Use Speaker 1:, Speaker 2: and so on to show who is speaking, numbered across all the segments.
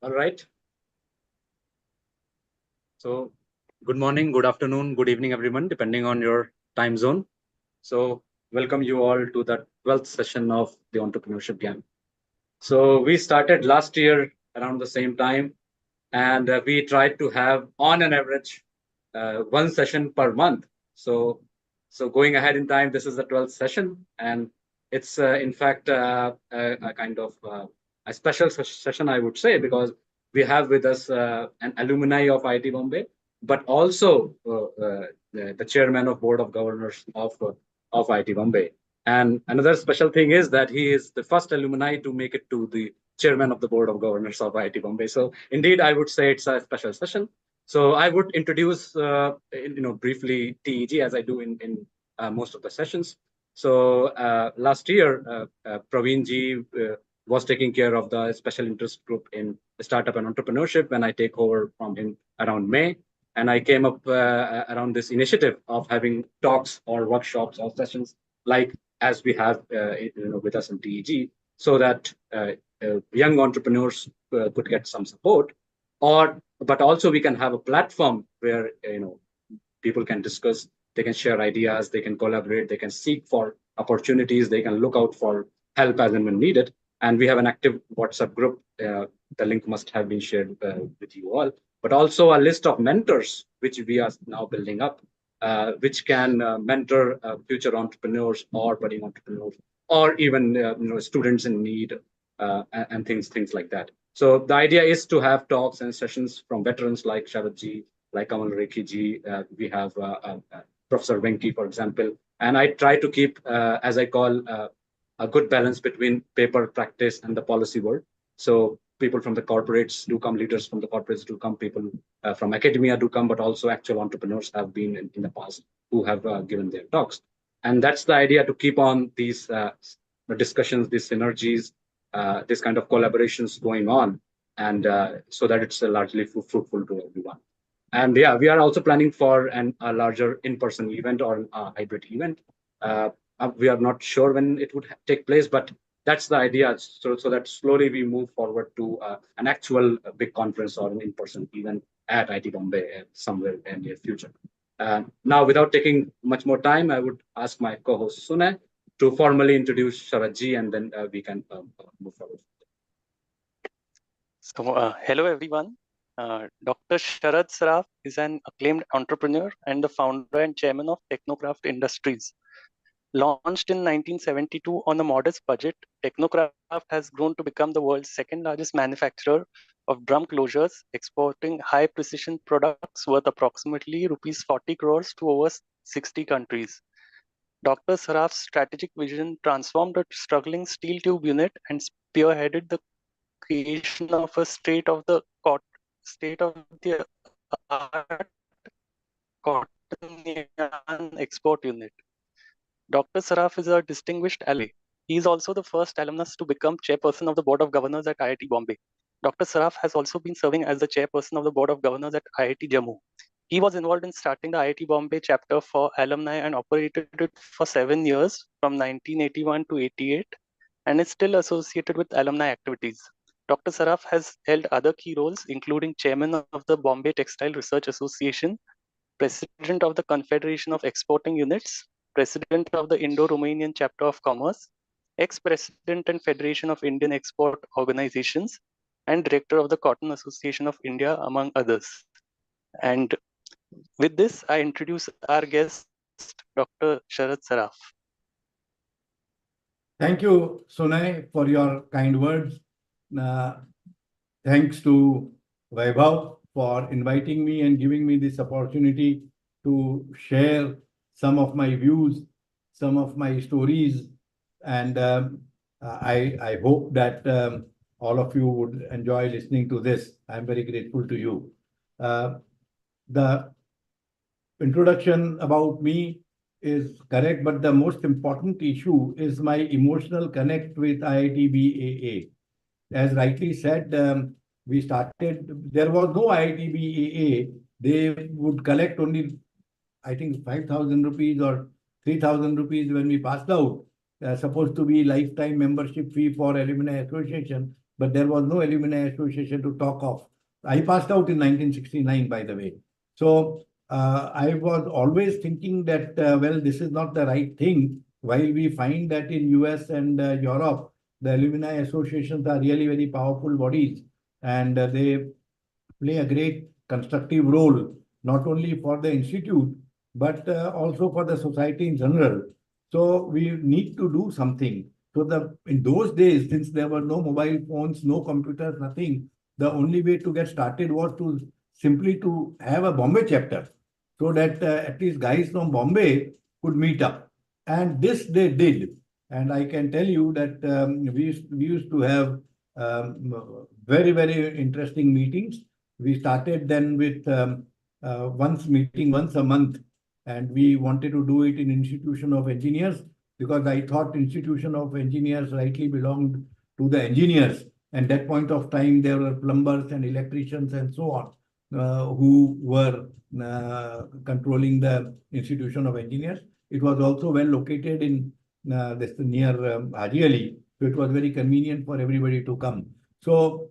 Speaker 1: All right. So, good morning, good afternoon, good evening, everyone, depending on your time zone. So, welcome you all to the 12th session of the Entrepreneurship Jam. So, we started last year around the same time, and we tried to have, on an average, one session per month. So going ahead in time, this is the 12th session, and it's in fact a kind of a special session, I would say, because we have with us an alumni of IIT Bombay, but also the chairman of board of governors of IIT Bombay. And another special thing is that he is the first alumni to make it to the chairman of the board of governors of IIT Bombay. So indeed, I would say it's a special session. So I would introduce, briefly TEG as I do in most of the sessions. So last year, Praveen ji was taking care of the special interest group in startup and entrepreneurship when I take over from him around May. And I came up around this initiative of having talks or workshops or sessions like as we have with us in TEG, so that young entrepreneurs could get some support, or but also we can have a platform where people can discuss, they can share ideas, they can collaborate, they can seek for opportunities, they can look out for help as and when needed. And we have an active WhatsApp group. The link must have been shared with you all, but also a list of mentors which we are now building up, which can mentor future entrepreneurs or budding entrepreneurs, or even students in need, and things like that. So the idea is to have talks and sessions from veterans like Sharad ji, like Kamal Rekhi ji. We have Professor Venki, for example. And I try to keep, as I call, a good balance between paper practice and the policy world. So people from the corporates do come, leaders from the corporates do come, people from academia do come, but also actual entrepreneurs have been in the past who have given their talks. And that's the idea, to keep on these discussions, these synergies, this kind of collaborations going on, and so that it's largely fruitful to everyone. And yeah, we are also planning for a larger in-person event or a hybrid event. We are not sure when it would take place, but that's the idea. So that slowly we move forward to an actual big conference or an in-person event at IIT Bombay somewhere in the near future. Now, without taking much more time, I would ask my co-host Sunay to formally introduce Sharadji, and then we can move forward.
Speaker 2: So, hello everyone. Dr. Sharad Saraf is an acclaimed entrepreneur and the founder and chairman of Technocraft Industries. Launched in 1972 on a modest budget, Technocraft has grown to become the world's second largest manufacturer of drum closures, exporting high precision products worth approximately rupees 40 crores to over 60 countries. Dr. Saraf's strategic vision transformed a struggling steel tube unit and spearheaded the creation of a state-of-the-art cotton yarn export unit. Dr. Saraf is a distinguished alumni. He is also the first alumnus to become chairperson of the Board of Governors at IIT Bombay. Dr. Saraf has also been serving as the chairperson of the Board of Governors at IIT Jammu. He was involved in starting the IIT Bombay chapter for alumni and operated it for 7 years from 1981 to 88, and is still associated with alumni activities. Dr. Saraf has held other key roles, including chairman of the Bombay Textile Research Association, president of the Confederation of Exporting Units, president of the Indo-Romanian Chapter of Commerce, ex-president and Federation of Indian Export Organizations, and director of the Cotton Association of India, among others. And with this, I introduce our guest, Dr. Sharad Saraf.
Speaker 3: Thank you, Sunay, for your kind words. Thanks to Vaibhav for inviting me and giving me this opportunity to share some of my views, some of my stories, and I hope that all of you would enjoy listening to this. I'm very grateful to you. The introduction about me is correct, but the most important issue is my emotional connect with IIT BAA. As rightly said, we started, there was no IIT BAA. They would collect only, I think, 5,000 rupees or 3,000 rupees when we passed out. Supposed to be lifetime membership fee for alumni association. but there was no alumni association to talk of. I passed out in 1969, by the way. So I was always thinking that, well, this is not the right thing. While we find that in US and Europe, the alumni associations are really very powerful bodies, and they play a great constructive role, not only for the institute, but also for the society in general. So we need to do something. So in those days, since there were no mobile phones, no computers, nothing, the only way to get started was to simply to have a Bombay chapter, so that at least guys from Bombay could meet up. And this they did. And I can tell you that we used to have very, very interesting meetings. We started then with meeting once a month, and we wanted to do it in Institution of Engineers, because I thought Institution of Engineers rightly belonged to the engineers. And that point of time, there were plumbers and electricians and so on who were controlling the Institution of Engineers. It was also well located in this near Haji Ali, so it was very convenient for everybody to come. So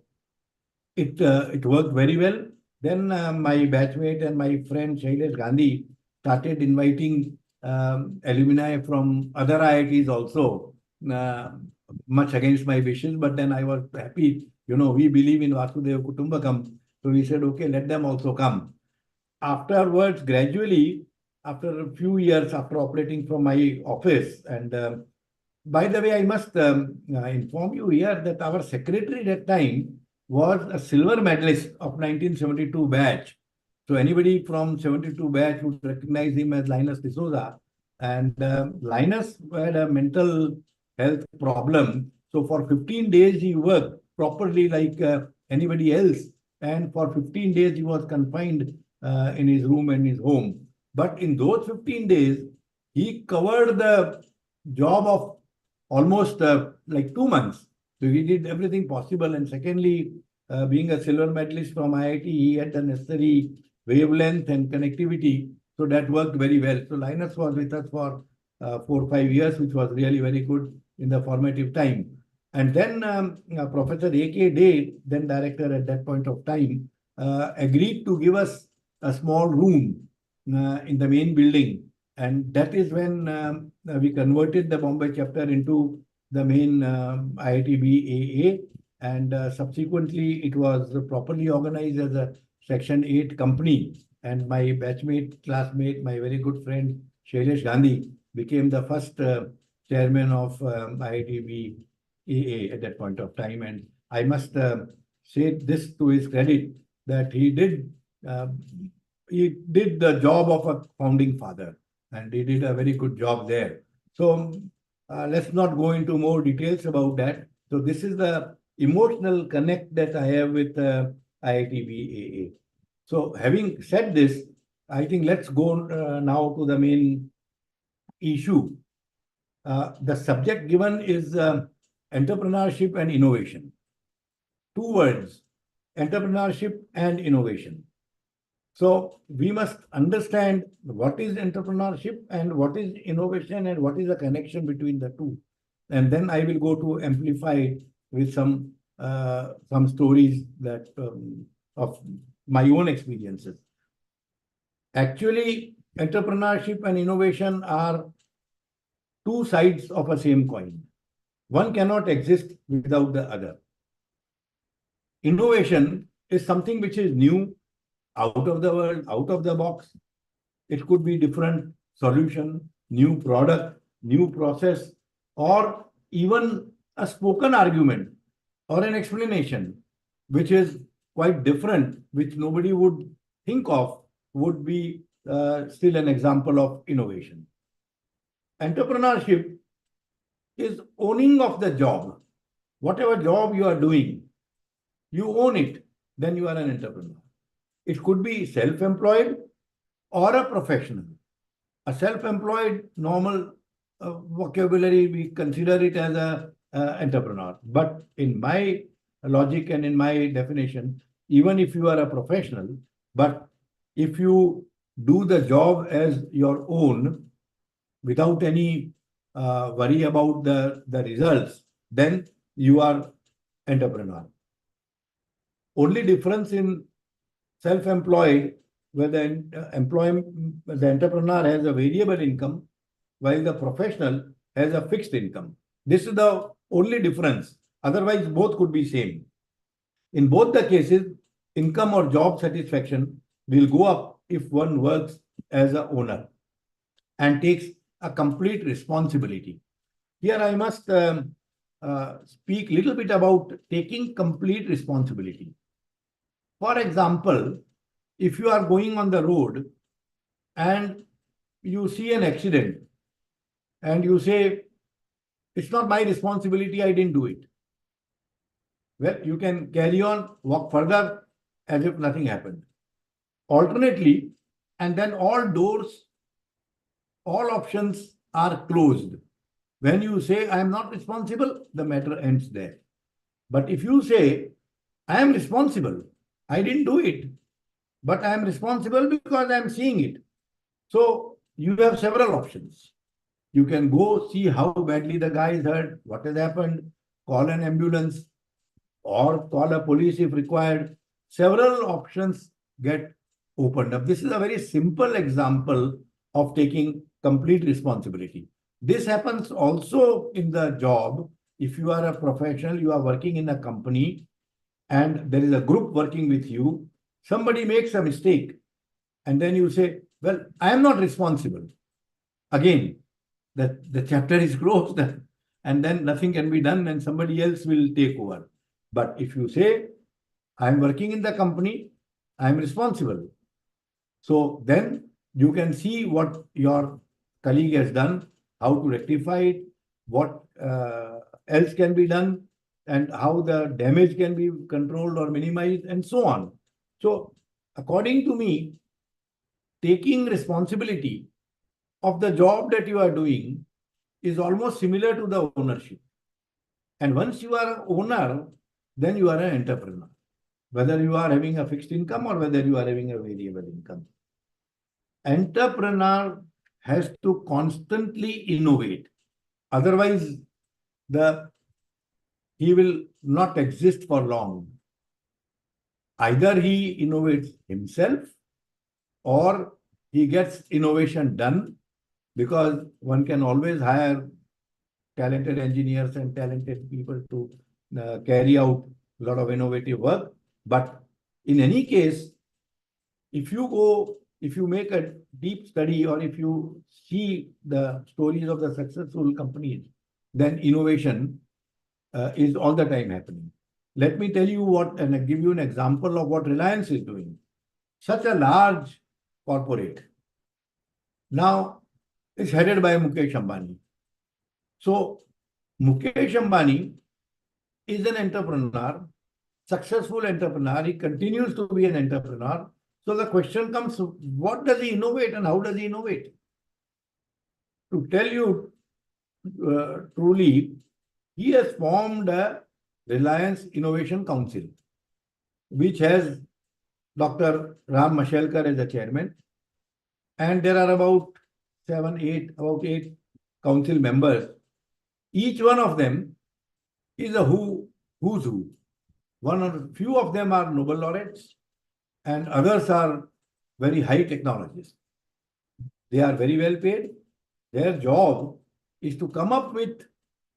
Speaker 3: it worked very well. Then my batchmate and my friend Shailesh Gandhi started inviting alumni from other IITs also, much against my wishes. But then I was happy. We believe in Vasudeva Kutumbakam. So we said, okay, let them also come. Afterwards, gradually, after a few years after operating from my office, and by the way, I must inform you here that our secretary at that time was a silver medalist of 1972 batch. So anybody from 72 batch would recognize him as Linus D'Souza. And Linus had a mental health problem. So for 15 days, he worked properly like anybody else. And for 15 days, he was confined in his room and his home. But in those 15 days, he covered the job of almost like 2 months. So he did everything possible. And secondly, being a silver medalist from IIT, he had the necessary wavelength and connectivity. So that worked very well. So Linus was with us for 4 or 5 years, which was really very good in the formative time. And then Professor A.K. Day, then director at that point of time, agreed to give us a small room in the main building. And that is when we converted the Bombay chapter into the main IITB AA. And subsequently, it was properly organized as a Section 8 company. And my batchmate, classmate, my very good friend, Shailesh Gandhi, became the first chairman of IITB AA at that point of time. And I must say this to his credit, that he did the job of a founding father. And he did a very good job there. So let's not go into more details about that. So this is the emotional connect that I have with IITB AA. So having said this, I think let's go now to the main issue. The subject given is entrepreneurship and innovation. 2 words, entrepreneurship and innovation. So we must understand what is entrepreneurship and what is innovation and what is the connection between the two. And then I will go to amplify with some stories that of my own experiences. Actually, entrepreneurship and innovation are 2 sides of a same coin. One cannot exist without the other. Innovation is something which is new, out of the world, out of the box. It could be different solution, new product, new process, or even a spoken argument or an explanation, which is quite different, which nobody would think of, would be still an example of innovation. Entrepreneurship is owning of the job. Whatever job you are doing, you own it, then you are an entrepreneur. It could be self-employed or a professional. A self-employed, normal vocabulary, we consider it as a entrepreneur. But in my logic and in my definition, even if you are a professional, but if you do the job as your own without any worry about the results, then you are entrepreneur. Only difference in self-employed, where the entrepreneur has a variable income, while the professional has a fixed income. This is the only difference. Otherwise, both could be same. In both the cases, income or job satisfaction will go up if one works as an owner and takes a complete responsibility. Here I must speak a little bit about taking complete responsibility. For example, if you are going on the road and you see an accident and you say, it's not my responsibility, I didn't do it. Well, you can carry on, walk further as if nothing happened. Alternately, and then all doors, all options are closed. When you say, I am not responsible, the matter ends there. But if you say, I am responsible, I didn't do it, but I am responsible because I am seeing it. So you have several options. You can go see how badly the guy is hurt, what has happened, call an ambulance, or call a police if required. Several options get opened up. This is a very simple example of taking complete responsibility. This happens also in the job. If you are a professional, you are working in a company and there is a group working with you, somebody makes a mistake and then you say, well, I am not responsible. Again, the chapter is closed and then nothing can be done and somebody else will take over. But if you say, I am working in the company, I am responsible. So then you can see what your colleague has done, how to rectify it, what else can be done, and how the damage can be controlled or minimized, and so on. So according to me, taking responsibility of the job that you are doing is almost similar to the ownership. And once you are an owner, then you are an entrepreneur, whether you are having a fixed income or whether you are having a variable income. Entrepreneur has to constantly innovate. Otherwise, he will not exist for long. Either he innovates himself or he gets innovation done, because one can always hire talented engineers and talented people to carry out a lot of innovative work. But in any case, if you make a deep study or if you see the stories of the successful companies, then innovation is all the time happening. Let me tell you what, and give you an example of what Reliance is doing. Such a large corporate. Now, it's headed by Mukesh Ambani. So, Mukesh Ambani is an entrepreneur, successful entrepreneur. He continues to be an entrepreneur. So the question comes, what does he innovate and how does he innovate? To tell you truly, he has formed a Reliance Innovation Council, which has Dr. Ram Mashelkar as the chairman. And there are about eight council members. Each one of them is a who's who. Few of them are Nobel laureates and others are very high technologists. They are very well paid. Their job is to come up with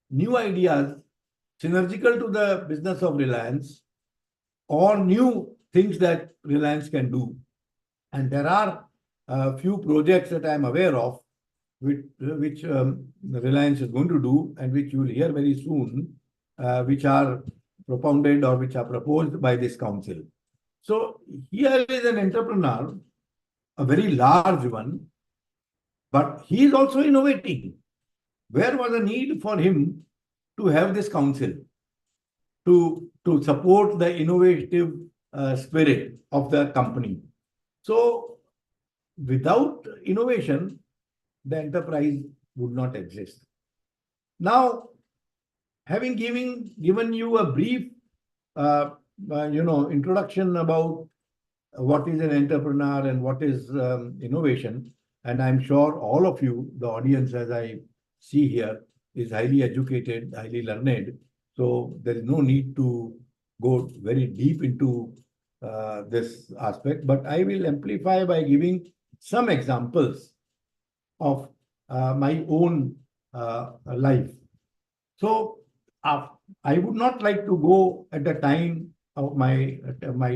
Speaker 3: new ideas synergical to the business of Reliance or new things that Reliance can do. And there are a few projects that I am aware of which Reliance is going to do and which you will hear very soon, which are propounded or which are proposed by this council. So here is an entrepreneur, a very large one, but he is also innovating. Where was a need for him to have this council to support the innovative spirit of the company? So without innovation, the enterprise would not exist. Now, having given you a brief introduction about what is an entrepreneur and what is innovation, and I'm sure all of you, the audience, as I see here, is highly educated, highly learned. So there is no need to go very deep into this aspect, but I will amplify by giving some examples of my own life. So I would not like to go at the time of my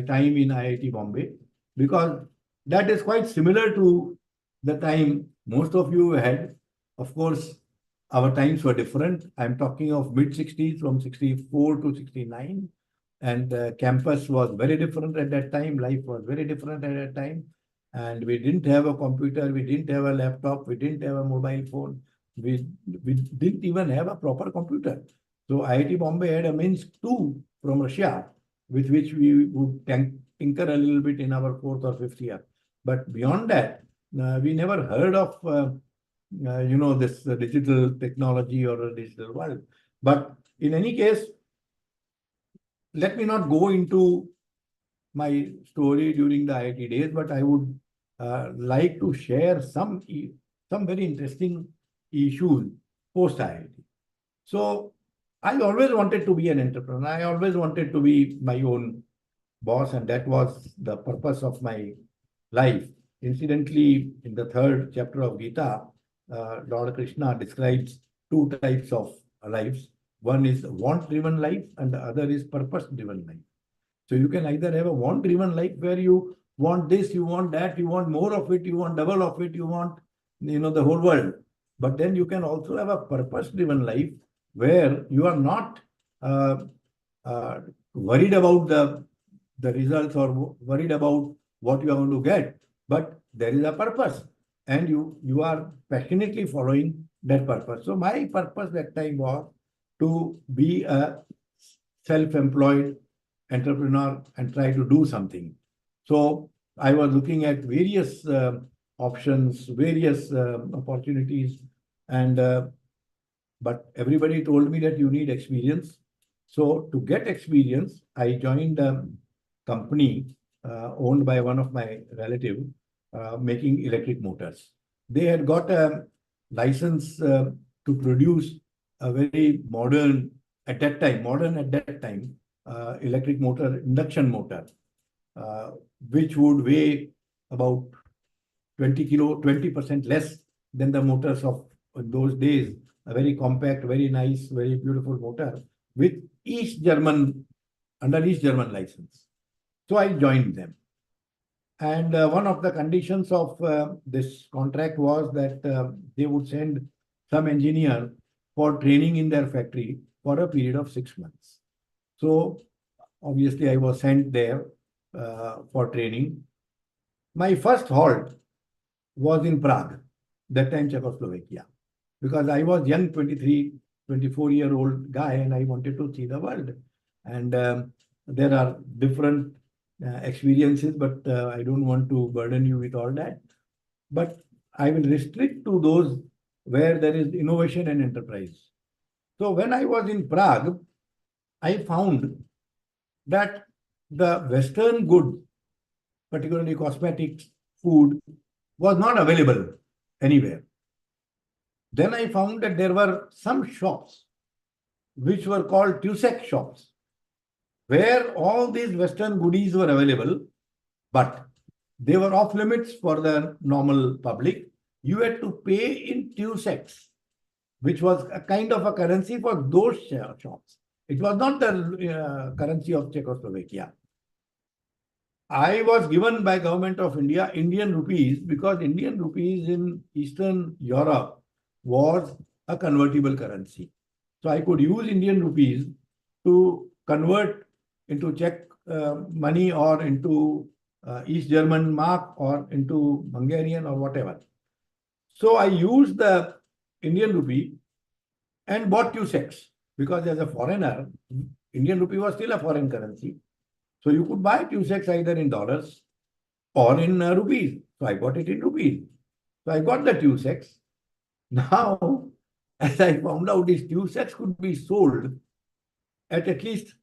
Speaker 3: time in IIT Bombay, because that is quite similar to the time most of you had. Of course, our times were different. I'm talking of mid 60s, from 64 to 69. And campus was very different at that time. Life was very different at that time. And we didn't have a computer, we didn't have a laptop, we didn't have a mobile phone, we didn't even have a proper computer. So IIT Bombay had a Minsk 2 from Russia, with which we would tinker a little bit in our fourth or fifth year. But beyond that, we never heard of this digital technology or a digital world. But in any case, let me not go into my story during the IIT days, but I would like to share some very interesting issues post IIT. So I always wanted to be an entrepreneur. I always wanted to be my own boss, and that was the purpose of my life. Incidentally, in the third chapter of Gita, Lord Krishna describes two types of lives. One is want-driven life, and the other is purpose-driven life. So you can either have a want-driven life where you want this, you want that, you want more of it, you want double of it, you want the whole world. But then you can also have a purpose-driven life where you are not worried about the results or worried about what you are going to get, but there is a purpose, and you are passionately following that purpose. So my purpose that time was to be a self-employed entrepreneur and try to do something. So I was looking at various options, various opportunities, and but everybody told me that you need experience. So to get experience, I joined a company owned by one of my relative, making electric motors. They had got a license to produce a very modern at that time, electric motor, induction motor, which would weigh about 20% less than the motors of those days. A very compact, very nice, very beautiful motor with under East German license. So I joined them. And one of the conditions of this contract was that they would send some engineer for training in their factory for a period of 6 months. So obviously I was sent there for training. My first halt was in Prague, that time Czechoslovakia, because I was young, 23, 24-year-old guy, and I wanted to see the world. And there are different experiences, but I don't want to burden you with all that. But I will restrict to those where there is innovation and enterprise. So when I was in Prague, I found that the Western goods, particularly cosmetics, food, was not available anywhere. Then I found that there were some shops which were called TUSEC shops, where all these Western goodies were available, but they were off limits for the normal public. You had to pay in TUSECs, which was a kind of a currency for those shops. It was not the currency of Czechoslovakia. I was given by government of India Indian rupees, because Indian rupees in Eastern Europe was a convertible currency. So I could use Indian rupees to convert into Czech money, or into East German mark, or into Hungarian, or whatever. So I used the Indian rupee and bought TUSECs, because as a foreigner, Indian rupee was still a foreign currency. So you could buy TUSECs either in dollars or in rupees. So I got it in rupees. So I got the TUSECs. Now, as I found out, these TUSECs could be sold at least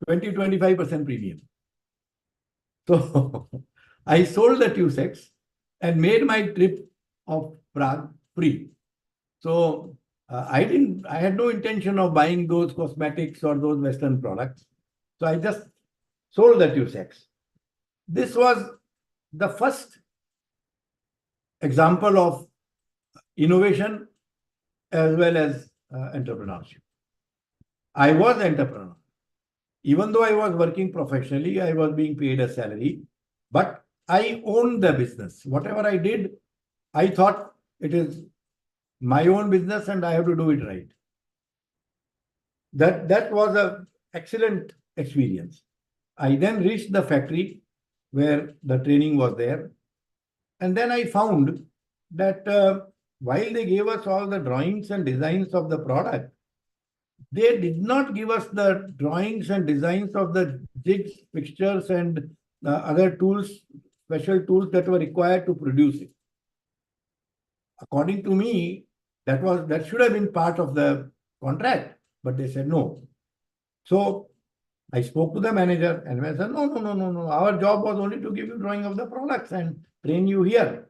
Speaker 3: 20-25% premium. So I sold the TUSECs and made my trip of Prague free. So I had no intention of buying those cosmetics or those Western products. So I just sold the TUSEX. This was the first example of innovation as well as entrepreneurship. I was entrepreneur. Even though I was working professionally, I was being paid a salary, but I owned the business. Whatever I did, I thought it is my own business and I have to do it right. That was an excellent experience. I then reached the factory where the training was there. And then I found that while they gave us all the drawings and designs of the product, they did not give us the drawings and designs of the jigs, fixtures, and other tools, special tools that were required to produce it. According to me, that should have been part of the contract, but they said no. So I spoke to the manager and I said, no. Our job was only to give you drawing of the products and train you here.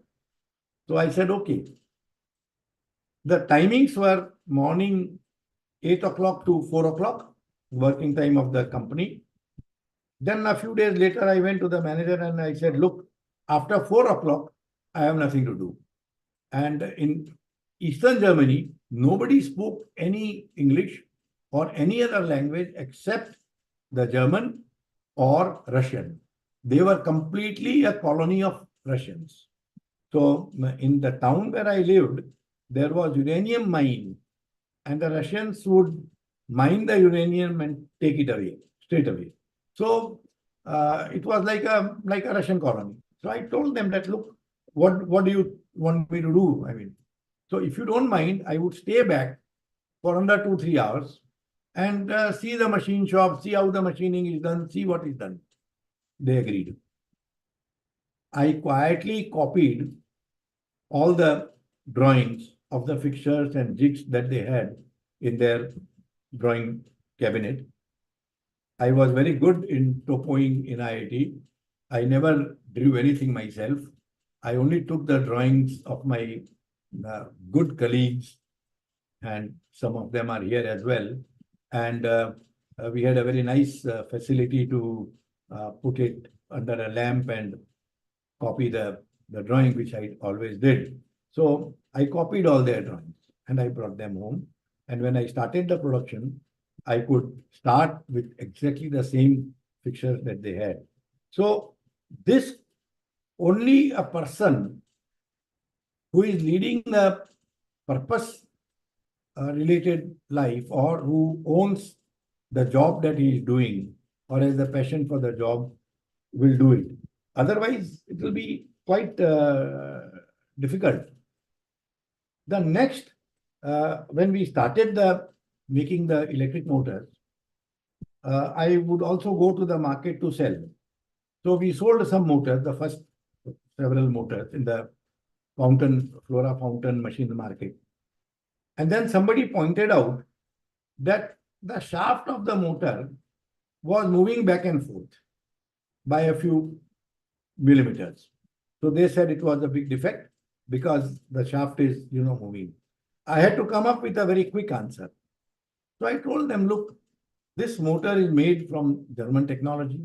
Speaker 3: So I said, okay. The timings were morning 8 o'clock to 4 o'clock, working time of the company. Then a few days later, I went to the manager and I said, look, after 4 o'clock, I have nothing to do. And in Eastern Germany, nobody spoke any English or any other language except the German or Russian. They were completely a colony of Russians. So in the town where I lived, there was uranium mine, and the Russians would mine the uranium and take it away straight away. So it was like a Russian colony. So I told them that, look, what do you want me to do? I mean, so if you don't mind, I would stay back for under 2-3 hours and see the machine shop, see how the machining is done, see what is done. They agreed. I quietly copied all the drawings of the fixtures and jigs that they had in their drawing cabinet. I was very good in topoing in IIT. I never drew anything myself. I only took the drawings of my good colleagues, and some of them are here as well. And we had a very nice facility to put it under a lamp and copy the drawing, which I always did. So I copied all their drawings and I brought them home. And when I started the production, I could start with exactly the same fixtures that they had. So this only a person who is leading a purpose related life or who owns the job that he is doing or has a passion for the job will do it. Otherwise, it will be quite difficult. The next, when we started making the electric motors, I would also go to the market to sell. So we sold some motors, the first several motors in the Flora fountain machine market. And then somebody pointed out that the shaft of the motor was moving back and forth by a few millimeters. So they said it was a big defect because the shaft is, moving. I had to come up with a very quick answer. So I told them, look, this motor is made from German technology.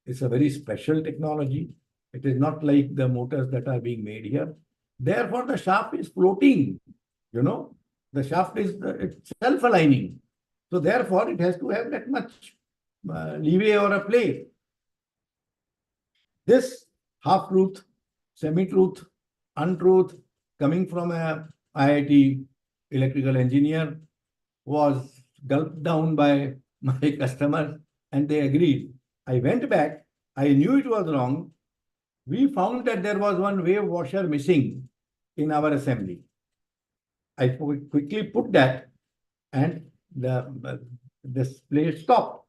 Speaker 3: It's a very special technology. It is not like the motors that are being made here. Therefore, the shaft is floating, the shaft is it's self-aligning. So therefore, it has to have that much leeway or a play. This half-truth, semi-truth, untruth coming from a IIT electrical engineer was gulped down by my customers and they agreed. I went back. I knew it was wrong. We found that there was one wave washer missing in our assembly. I quickly put that and the display stopped.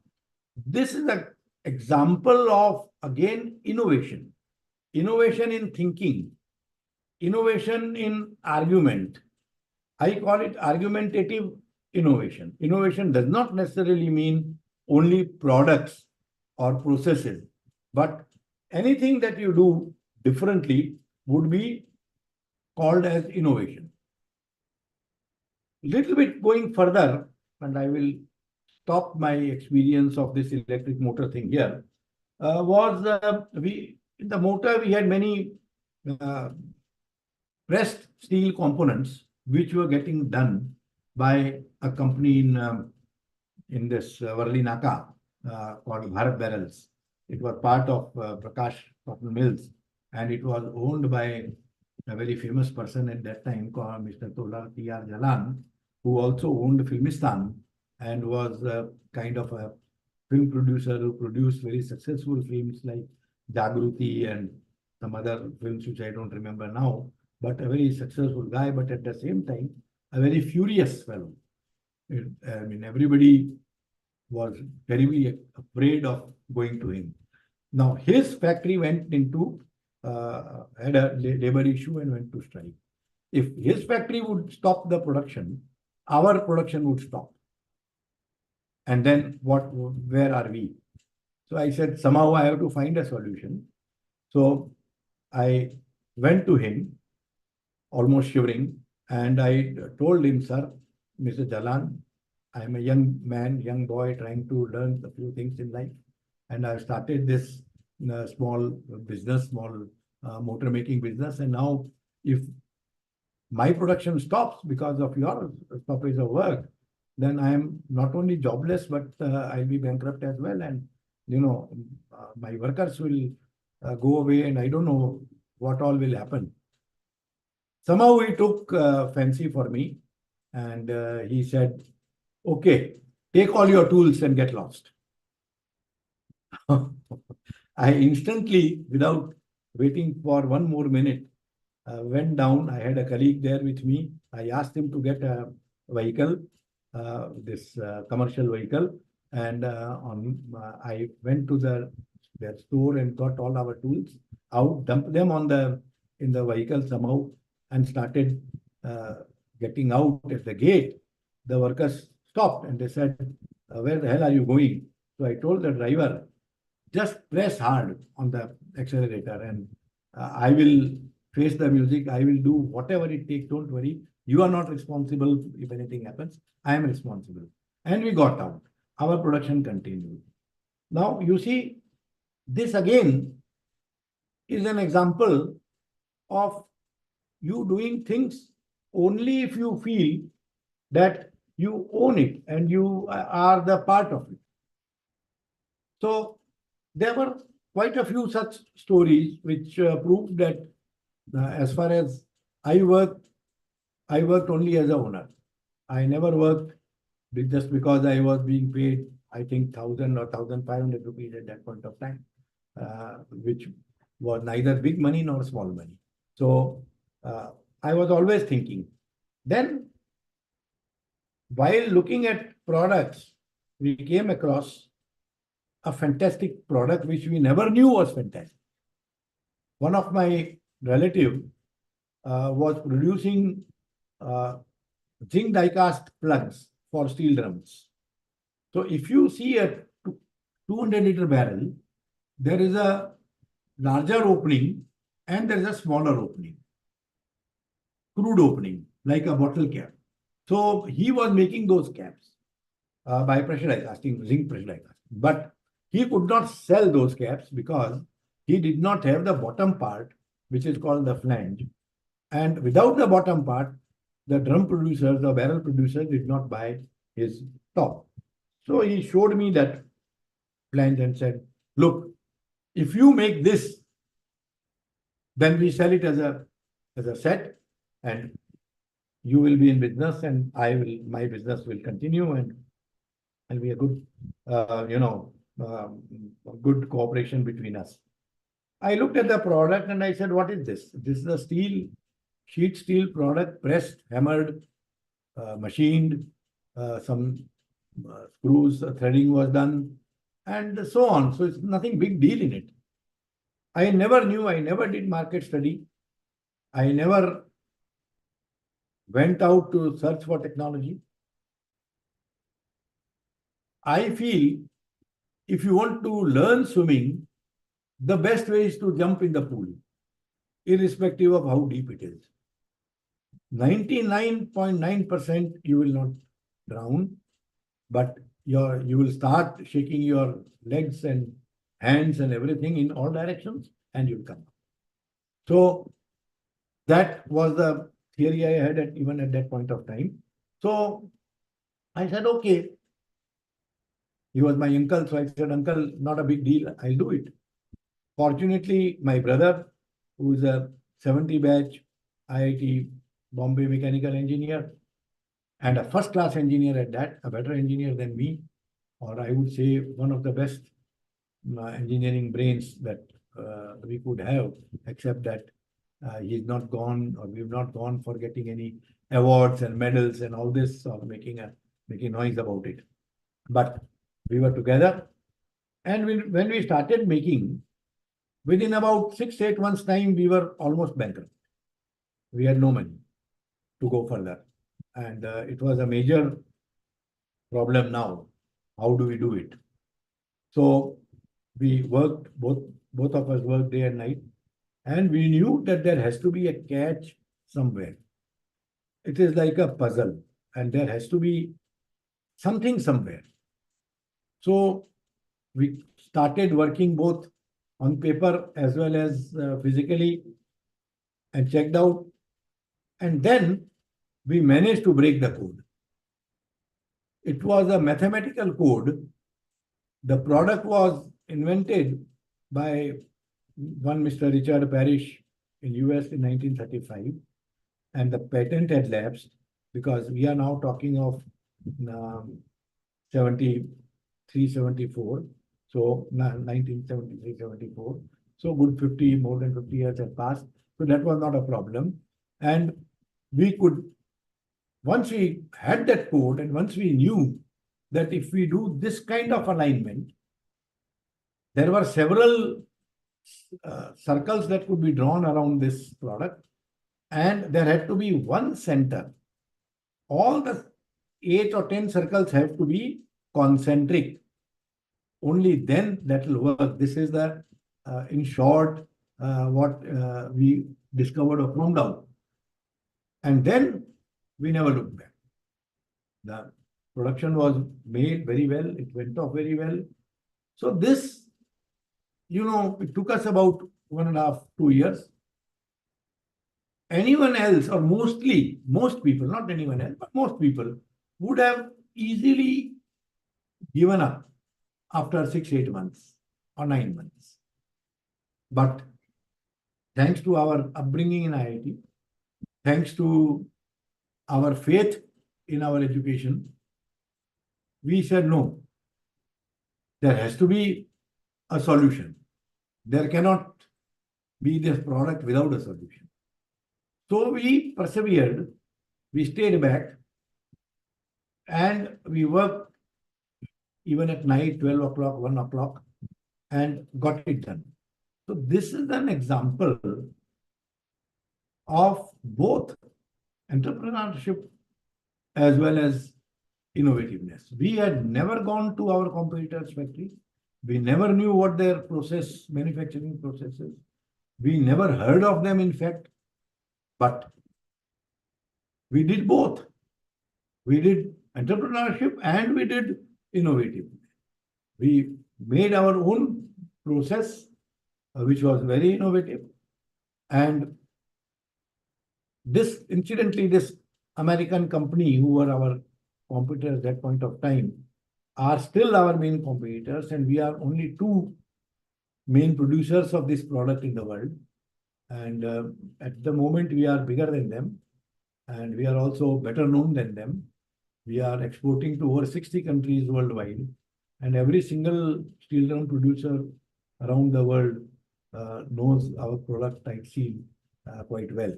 Speaker 3: This is an example of, again, innovation. Innovation in thinking, innovation in argument. I call it argumentative innovation. Innovation does not necessarily mean only products or processes, but anything that you do differently would be called as innovation. little bit going further, and I will stop my experience of this electric motor thing here, was we in the motor we had many uh, pressed steel components which were getting done by a company in this Varli Naka called Bharat Barrels. It was part of Prakash Cotton Mills, and it was owned by a very famous person at that time called Mr. Tolar T.R. Jalan, who also owned Filmistan and was kind of a film producer who produced very successful films like Jagruti and some other films which I don't remember now, but a very successful guy, but at the same time, a very furious fellow. I mean, everybody was terribly afraid of going to him. Now, his factory went into, had a labor issue and went to strike. If his factory would stop the production, our production would stop. And then where are we? So I said, somehow I have to find a solution. So I went to him, almost shivering, and I told him, sir, Mr. Jalan, I am a young man, young boy trying to learn a few things in life. And I've started this small business, small motor making business. And now if my production stops because of your stoppage of work, then I am not only jobless, but I'll be bankrupt as well. And, my workers will go away and I don't know what all will happen. Somehow he took fancy for me and he said, okay, take all your tools and get lost. I instantly, without waiting for one more minute, went down. I had a colleague there with me. I asked him to get a vehicle, this commercial vehicle, and I went to their store and got all our tools out, dumped them in the vehicle somehow, and started getting out at the gate. The workers stopped and they said, where the hell are you going? So I told the driver, just press hard on the accelerator and I will face the music. I will do whatever it takes. Don't worry. You are not responsible if anything happens. I am responsible. And we got out. Our production continued. Now, you see, this again is an example of you doing things only if you feel that you own it and you are the part of it. So there were quite a few such stories which proved that as far as I worked only as a owner. I never worked just because I was being paid, I think, 1,000 or 1,500 rupees at that point of time, which was neither big money nor small money. So I was always thinking. Then, while looking at products, we came across a fantastic product which we never knew was fantastic. One of my relative was producing zinc die-cast plugs for steel drums. So if you see a 200-liter barrel, there is a larger opening and there is a smaller opening, crude opening, like a bottle cap. So he was making those caps by pressure die casting, zinc pressure die casting. But he could not sell those caps because he did not have the bottom part, which is called the flange. And without the bottom part, the drum producers, the barrel producers did not buy his top. So he showed me that flange and said, look, if you make this, then we sell it as a set and you will be in business and my business will continue and will be a good, good cooperation between us. I looked at the product and I said, what is this? This is a sheet steel product, pressed, hammered, machined, some screws, threading was done, and so on. So it's nothing big deal in it. I never knew, I never did market study. I never went out to search for technology. I feel if you want to learn swimming, the best way is to jump in the pool, irrespective of how deep it is. 99.9% you will not drown, but you will start shaking your legs and hands and everything in all directions, and you'll come. So that was the theory I had even at that point of time. So I said, okay. He was my uncle, so I said, uncle, not a big deal, I'll do it. Fortunately, my brother, who is a 70 batch IIT Bombay mechanical engineer, and a first-class engineer at that, a better engineer than me, or I would say one of the best engineering brains that we could have, except that he's not gone, or we've not gone for getting any awards and medals and all this, or making noise about it. But we were together, and when we started making, within about 6-8 months' time, we were almost bankrupt. We had no money to go further, and it was a major problem now. How do we do it? So we worked, both of us worked day and night, and we knew that there has to be a catch somewhere. It is like a puzzle, and there has to be something somewhere. So we started working both on paper as well as physically, and checked out, and then we managed to break the code. It was a mathematical code. The product was invented by one Mr. Richard Parrish in US in 1935, and the patent had lapsed, because we are now talking of 73, 74. So 1973, 74. So good more than 50 years had passed. So that was not a problem. And we could, once we had that code, and once we knew that if we do this kind of alignment, there were several circles that could be drawn around this product, and there had to be one center. All the 8 or 10 circles have to be concentric. Only then that will work. This is the, in short, what we discovered or found out. And then we never looked back. The production was made very well. It went off very well. So this, it took us about 1.5, 2 years. Anyone else, or most people, not anyone else, but most people would have easily given up after 6-8 months or 9 months. But thanks to our upbringing in IIT, thanks to our faith in our education, we said, no, there has to be a solution. There cannot be this product without a solution. So we persevered, we stayed back, and we worked even at night, 12 o'clock, 1 o'clock, and got it done. So this is an example of both entrepreneurship as well as innovativeness. We had never gone to our competitors' factory. We never knew what their manufacturing process is. We never heard of them, in fact, but we did both. We did entrepreneurship and we did innovativeness. We made our own process, which was very innovative. And this, incidentally, this American company, who were our competitors at that point of time, are still our main competitors, and we are only 2 main producers of this product in the world. And at the moment, we are bigger than them, and we are also better known than them. We are exporting to over 60 countries worldwide, and every single steel drum producer around the world knows our product Type C quite well.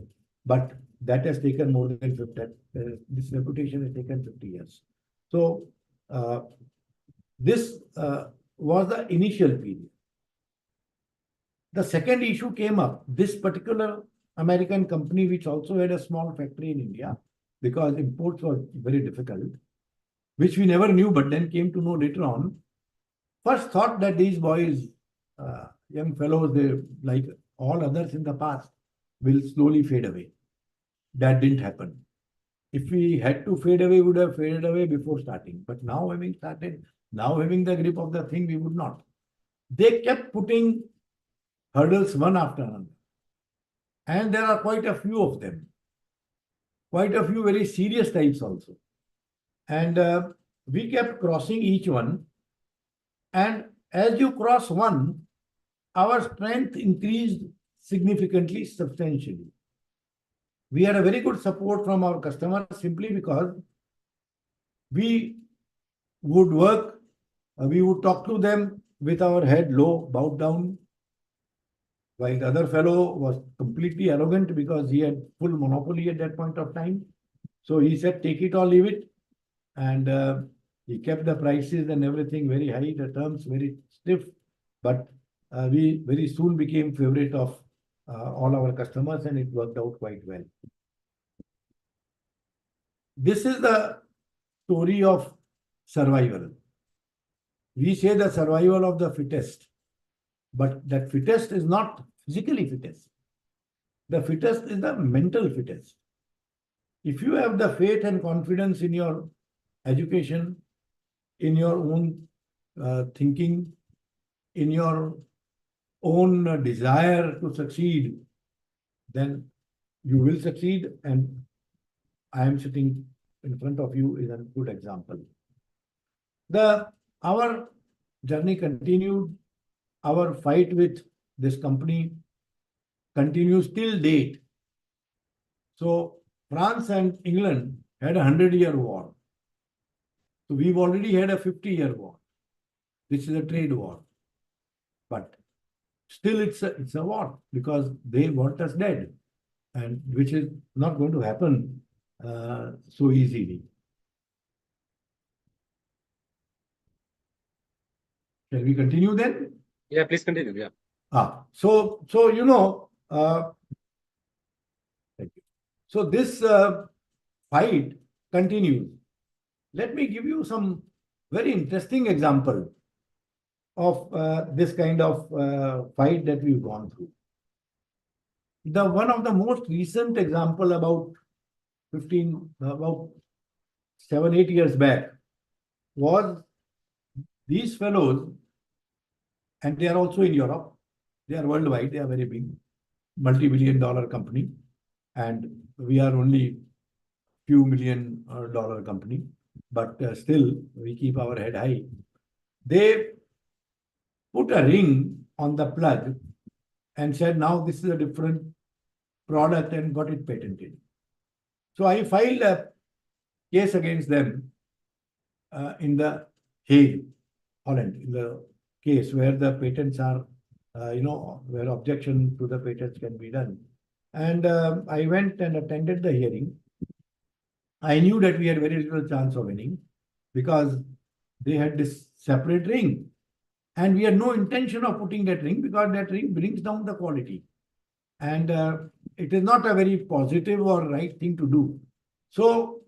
Speaker 3: But that has taken more than 50. This reputation has taken 50 years. So this was the initial period. The second issue came up. This particular American company, which also had a small factory in India, because imports were very difficult, which we never knew, but then came to know later on, first thought that these boys, young fellows, they, like all others in the past, will slowly fade away. that didn't happen. If we had to fade away, we would have faded away before starting. But now having started, now having the grip of the thing, we would not. They kept putting hurdles one after another. And there are quite a few of them. Quite a few very serious types also. And we kept crossing each one. And as you cross one, our strength increased significantly, substantially. We had a very good support from our customers simply because we would work, we would talk to them with our head low, bowed down, while the other fellow was completely arrogant because he had full monopoly at that point of time. So he said, take it or leave it. And he kept the prices and everything very high, the terms very stiff. But we very soon became favorite of all our customers, and it worked out quite well. This is the story of survival. We say the survival of the fittest, but that fittest is not physically fittest. The fittest is the mental fittest. If you have the faith and confidence in your education, in your own thinking, in your own desire to succeed, then you will succeed. And I am sitting in front of you is a good example. Our journey continued. Our fight with this company continues till date. So France and England had a 100-year war. So we've already had a 50-year war. This is a trade war. But still it's a war because they want us dead, and which is not going to happen so easily. Shall we continue then?
Speaker 1: Yeah, please continue. Yeah.
Speaker 3: So thank you. So this fight continues. Let me give you some very interesting example of this kind of fight that we've gone through. One of the most recent example about 7-8 years back was these fellows, and they are also in Europe. They are worldwide. They are very big, multi-billion-dollar company, and we are only few $1 million company. But still, we keep our head high. They put a ring on the plug and said, now this is a different product, and got it patented. So I filed a case against them in the Hague, Holland, in the case where the patents are, where objection to the patents can be done. And I went and attended the hearing. I knew that we had very little chance of winning because they had this separate ring. And we had no intention of putting that ring because that ring brings down the quality. And it is not a very positive or right thing to do. So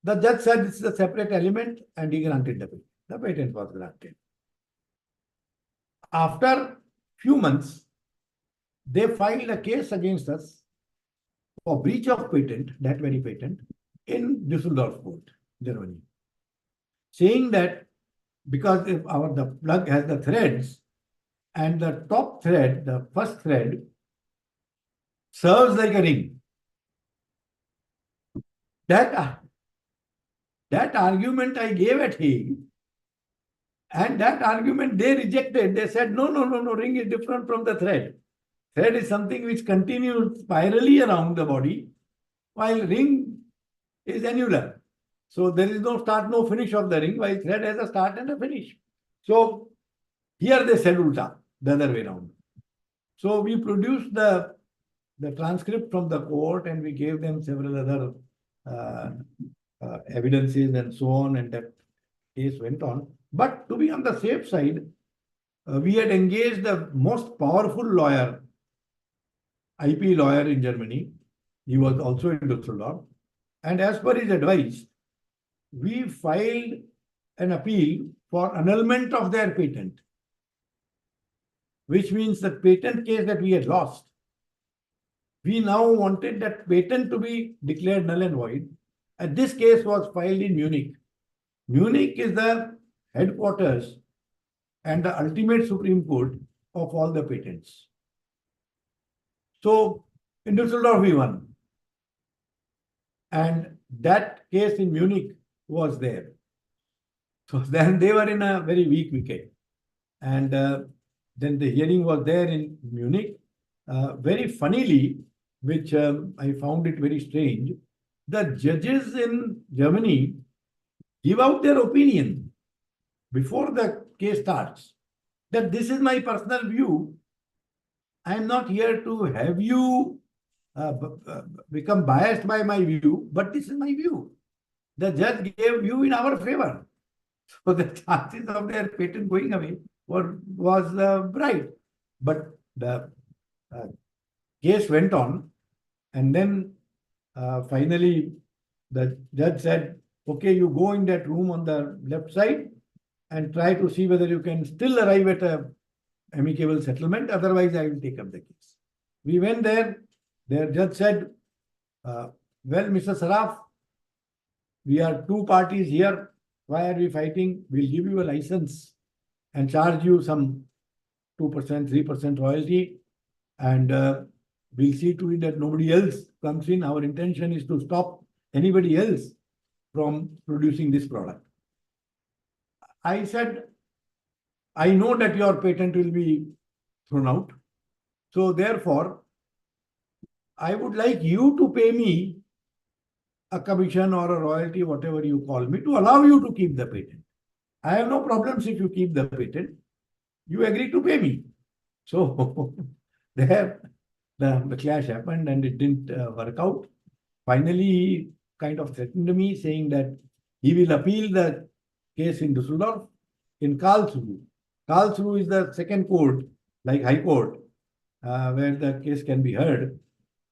Speaker 3: the judge said this is a separate element, and he granted the patent. The patent was granted. After few months, they filed a case against us for breach of patent, that very patent, in Düsseldorf court, Germany, saying that because if the plug has the threads, and the top thread, the first thread, serves like a ring. That argument I gave at Hague, and that argument they rejected. They said, no, ring is different from the thread. Thread is something which continues spirally around the body, while ring is annular. So there is no start, no finish of the ring, while thread has a start and a finish. So here they said ulta, the other way around. So we produced the transcript from the court, and we gave them several other evidences and so on, and that case went on. But to be on the safe side, we had engaged the most powerful lawyer, IP lawyer in Germany. He was also in Düsseldorf. And as per his advice, we filed an appeal for annulment of their patent, which means the patent case that we had lost, We now wanted that patent to be declared null and void. And this case was filed in Munich. Munich is the headquarters and the ultimate Supreme Court of all the patents. So in Düsseldorf we won. And that case in Munich was there. So then they were in a very weak wicket. And then the hearing was there in Munich. Very funnily, which I found it very strange, the judges in Germany give out their opinion before the case starts, that this is my personal view. I am not here to have you become biased by my view, but this is my view. The judge gave view in our favor. So the chances of their patent going away was bright. But the case went on, and then finally the judge said, okay, you go in that room on the left side and try to see whether you can still arrive at a amicable settlement. Otherwise, I will take up the case. We went there. Their judge said, well, Mr. Saraf, we are two parties here. Why are we fighting? We'll give you a license and charge you some 2%, 3% royalty. And we'll see to it that nobody else comes in. Our intention is to stop anybody else from producing this product. I said, I know that your patent will be thrown out. So therefore, I would like you to pay me a commission or a royalty, whatever you call me, to allow you to keep the patent. I have no problems if you keep the patent. You agree to pay me. So there the clash happened and it didn't work out. Finally, he kind of threatened me, saying that he will appeal the case in Düsseldorf in Karlsruhe. Karlsruhe is the second court, like High Court, where the case can be heard.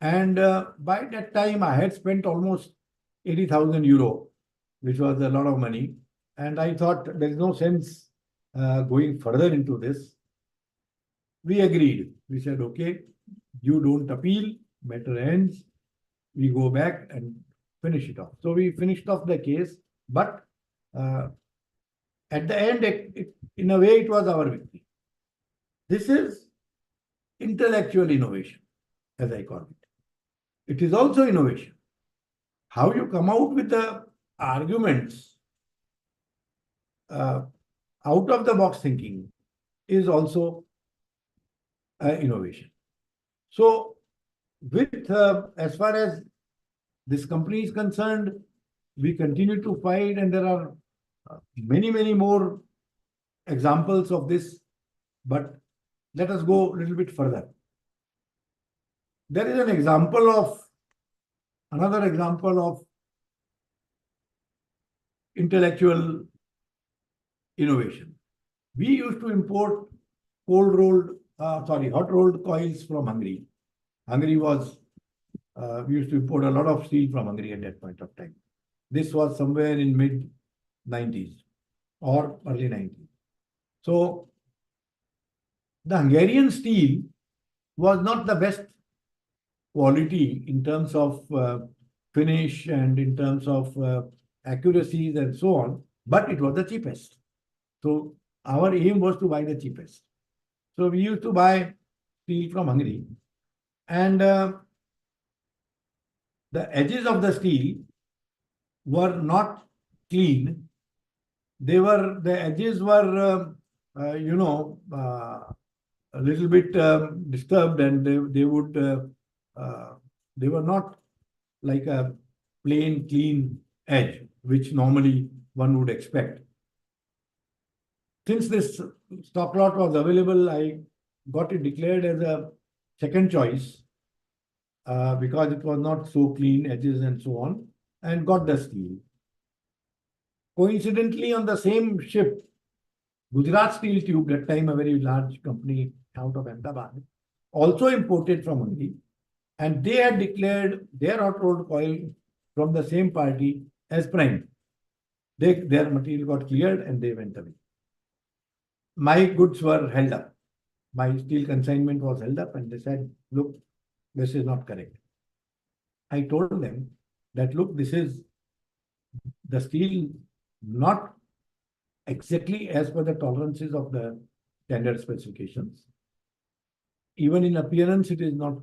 Speaker 3: And by that time, I had spent almost 80,000 euro, which was a lot of money. And I thought there is no sense going further into this. We agreed. We said, okay, you don't appeal, matter ends. We go back and finish it off. So we finished off the case, but at the end, in a way, it was our victory. This is intellectual innovation, as I call it. It is also innovation. How you come out with the arguments, out of the box thinking, is also innovation. So with as far as this company is concerned, we continue to fight, and there are many, many more examples of this. But let us go a little bit further. There is another example of intellectual innovation. We used to import hot rolled coils from Hungary. Hungary was, we used to import a lot of steel from Hungary at that point of time. This was somewhere in mid-90s or early 90s. So the Hungarian steel was not the best quality in terms of finish and in terms of accuracies and so on, but it was the cheapest. So our aim was to buy the cheapest. So we used to buy steel from Hungary, and the edges of the steel were not clean. The edges were, a little bit disturbed, and they were not like a plain, clean edge, which normally one would expect. Since this stock lot was available, I got it declared as a second choice because it was not so clean edges and so on, and got the steel. Coincidentally, on the same ship, Gujarat Steel Tube, that time a very large company out of Ahmedabad, also imported from Hungary, and they had declared their hot rolled coil from the same party as prime. Their material got cleared and they went away. My goods were held up. My steel consignment was held up, and they said, look, this is not correct. I told them that, look, this is the steel not exactly as per the tolerances of the standard specifications. Even in appearance, it is not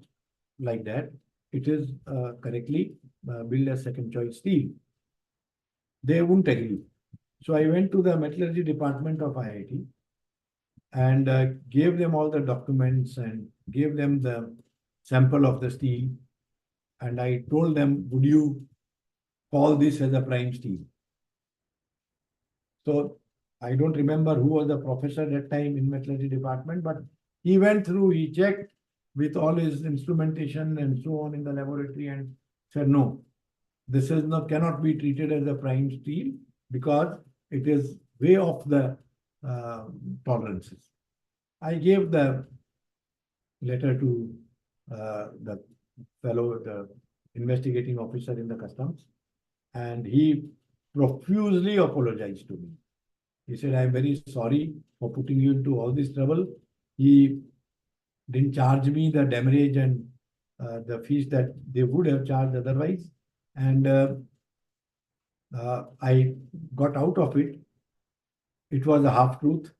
Speaker 3: like that. It is correctly built as second choice steel. They wouldn't agree. So I went to the metallurgy department of IIT and gave them all the documents and gave them the sample of the steel. And I told them, would you call this as a prime steel? So I don't remember who was the professor at that time in metallurgy department, but he went through, he checked with all his instrumentation and so on in the laboratory and said, no, this is not, cannot be treated as a prime steel because it is way off the tolerances. I gave the letter to the fellow, the investigating officer in the customs, and he profusely apologized to me. He said, I'm very sorry for putting you into all this trouble. He didn't charge me the demurrage and the fees that they would have charged otherwise. And I got out of it. It was a half truth,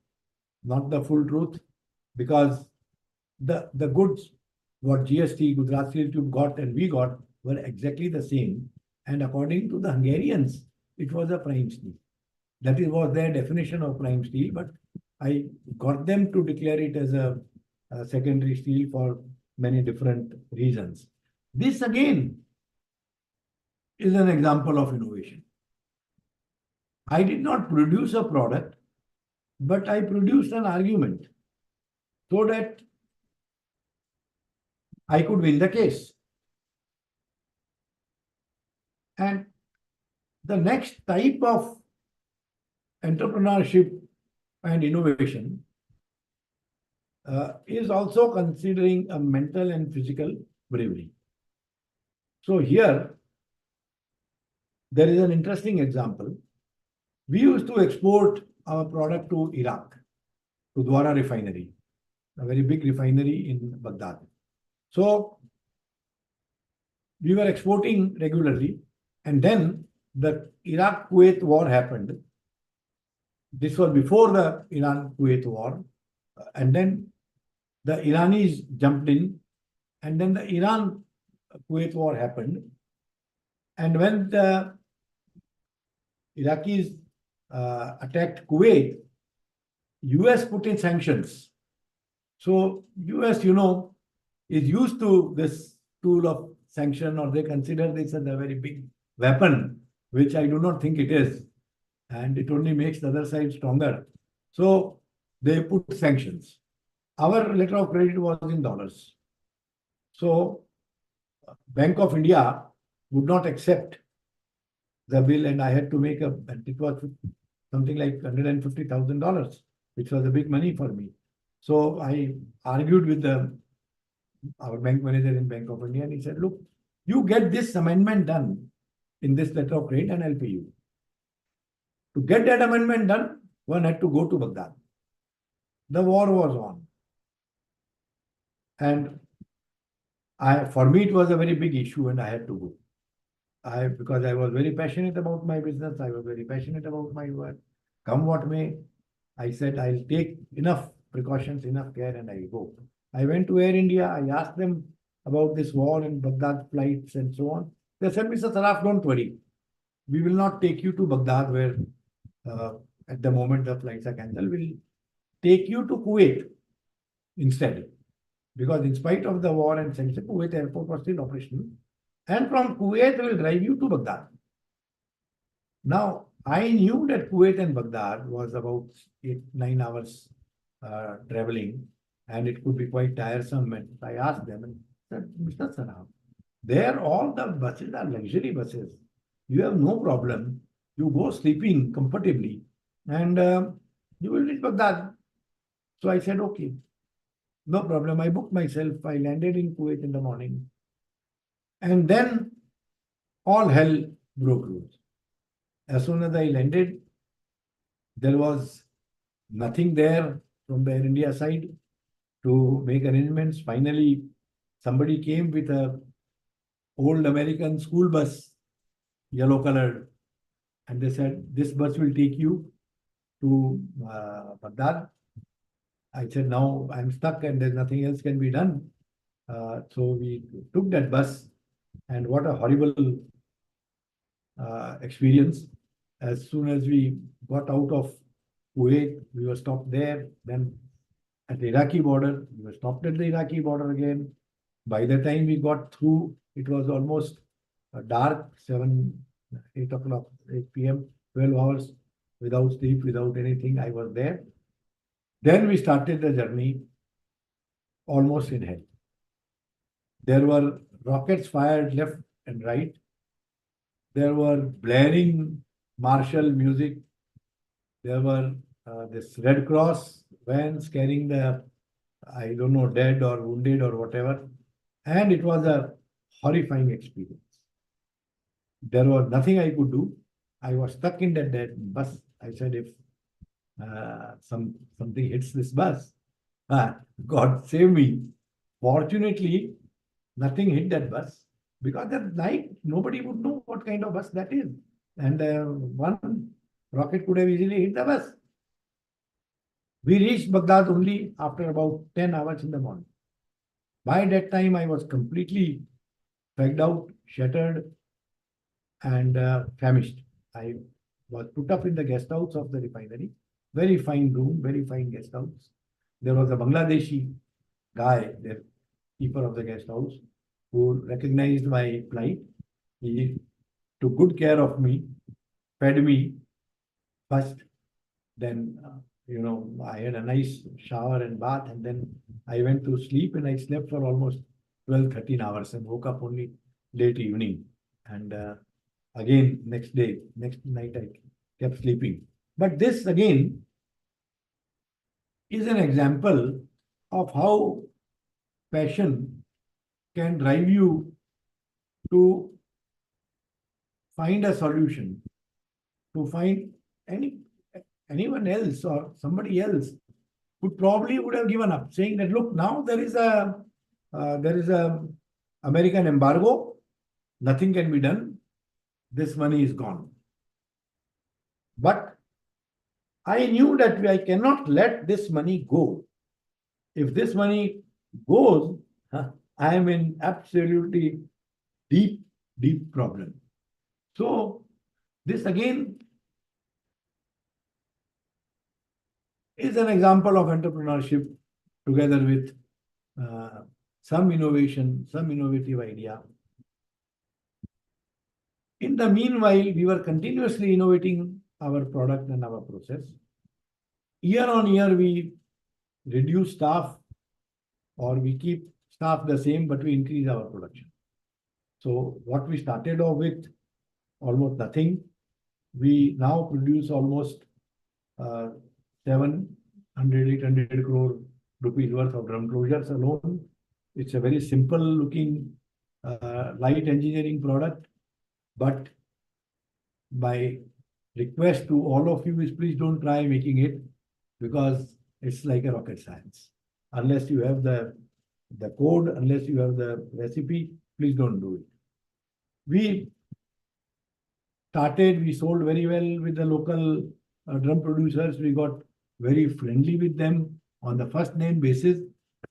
Speaker 3: not the full truth, because the goods, what GST, Gujarat Steel Tube got and we got were exactly the same. And according to the Hungarians, it was a prime steel. That was their definition of prime steel, but I got them to declare it as a secondary steel for many different reasons. This again is an example of innovation. I did not produce a product, but I produced an argument so that I could win the case. And the next type of entrepreneurship and innovation is also considering a mental and physical bravery. So here, there is an interesting example. We used to export our product to Iraq, to Dwara refinery, a very big refinery in Baghdad. So we were exporting regularly, and then the Iraq-Kuwait war happened. This was before the Iran-Kuwait war, and then the Iranis jumped in, and then the Iran-Kuwait war happened. And when the Iraqis attacked Kuwait, US put in sanctions. So US, is used to this tool of sanction, or they consider this as a very big weapon, which I do not think it is. And it only makes the other side stronger. So they put sanctions. Our letter of credit was in dollars. So Bank of India would not accept the bill, and I had to make it was something like $150,000, which was a big money for me. So I argued with our bank manager in Bank of India, and he said, look, you get this amendment done in this letter of credit and I'll pay you. To get that amendment done, one had to go to Baghdad. The war was on. And for me, it was a very big issue and I had to go. Because I was very passionate about my business. I was very passionate about my work. Come what may, I said, I'll take enough precautions, enough care, and I'll go. I went to Air India. I asked them about this war and Baghdad flights and so on. They said, Mr. Saraf, don't worry. We will not take you to Baghdad where at the moment the flights are cancelled. We'll take you to Kuwait instead. Because in spite of the war and sanctions, Kuwait airport was still operational. And from Kuwait, we'll drive you to Baghdad. Now, I knew that Kuwait and Baghdad was about 8-9 hours traveling, and it could be quite tiresome. And I asked them and said, Mr. Saraf, there all the buses are luxury buses. You have no problem. You go sleeping comfortably and you will reach Baghdad. So I said, okay, no problem. I booked myself. I landed in Kuwait in the morning. And then all hell broke loose. As soon as I landed, there was nothing there from the Air India side to make arrangements. Finally, somebody came with a old American school bus, yellow colored, and they said, this bus will take you to Baghdad. I said, now I'm stuck and there's nothing else can be done. So we took that bus, and what a horrible experience. As soon as we got out of Kuwait, we were stopped there. Then at the Iraqi border, we were stopped at the Iraqi border again. By the time we got through, it was almost dark, 7, 8 o'clock, 8 p.m., 12 hours without sleep, without anything. I was there. Then we started the journey almost in hell. There were rockets fired left and right. There were blaring martial music. There were this Red Cross vans carrying the, I don't know, dead or wounded or whatever. And it was a horrifying experience. There was nothing I could do. I was stuck in that dead bus. I said, if something hits this bus, God save me. Fortunately, nothing hit that bus, because at night, nobody would know what kind of bus that is. And one rocket could have easily hit the bus. We reached Baghdad only after about 10 hours in the morning. By that time, I was completely fagged out, shattered, and famished. I was put up in the guest house of the refinery. Very fine room, very fine guest house. There was a Bangladeshi guy, the keeper of the guest house, who recognized my plight. He took good care of me, fed me first. Then, I had a nice shower and bath, and then I went to sleep, and I slept for almost 12, 13 hours and woke up only late evening. And again, next night, I kept sleeping. But this again is an example of how passion can drive you to find a solution, to find anyone else or somebody else would have given up, saying that, look, now there is a American embargo, nothing can be done, this money is gone. But I knew that I cannot let this money go. If this money goes, I am in absolutely deep problem. So this again is an example of entrepreneurship, together with some innovation, some innovative idea. In the meanwhile, we were continuously innovating our product and our process. Year on year, we reduce staff, or we keep staff the same, but we increase our production. So what we started off with, almost nothing, we now produce almost 700-800 crore rupees worth of drum closures alone. It's a very simple looking light engineering product, but my request to all of you is, please don't try making it, because it's like a rocket science. Unless you have the code, unless you have the recipe, please don't do it. We sold very well with the local drum producers. We got very friendly with them on the first name basis.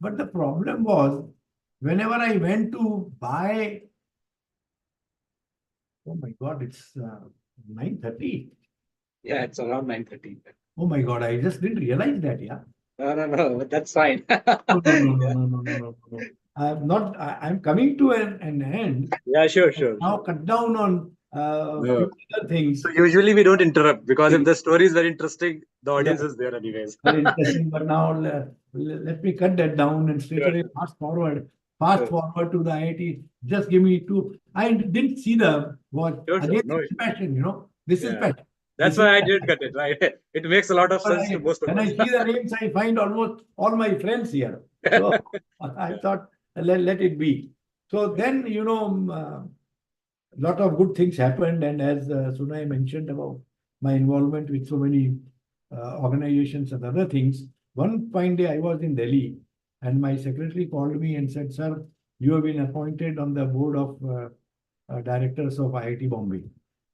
Speaker 3: But the problem was, whenever I went to buy, oh my God, it's 9:30.
Speaker 1: Yeah, it's around 9:30.
Speaker 3: Oh my God, I just didn't realize that, yeah.
Speaker 1: No, that's fine.
Speaker 3: No. I'm coming to an end.
Speaker 1: Yeah, sure.
Speaker 3: Now cut down on few other things.
Speaker 1: So usually we don't interrupt, because if the story is very interesting, the audience is there anyways.
Speaker 3: Very interesting, but now let me cut that down and straight away fast forward to the IIT. Just give me two. I didn't see the what. Again,
Speaker 1: No
Speaker 3: passion, this is passion.
Speaker 1: That's why I did cut it, right? It makes a lot of sense to most of us.
Speaker 3: When I see the names, I find almost all my friends here. So I thought, let it be. So then, lot of good things happened. And as Sunay mentioned about my involvement with so many organizations and other things, one fine day I was in Delhi, and my secretary called me and said, sir, you have been appointed on the board of directors of IIT Bombay.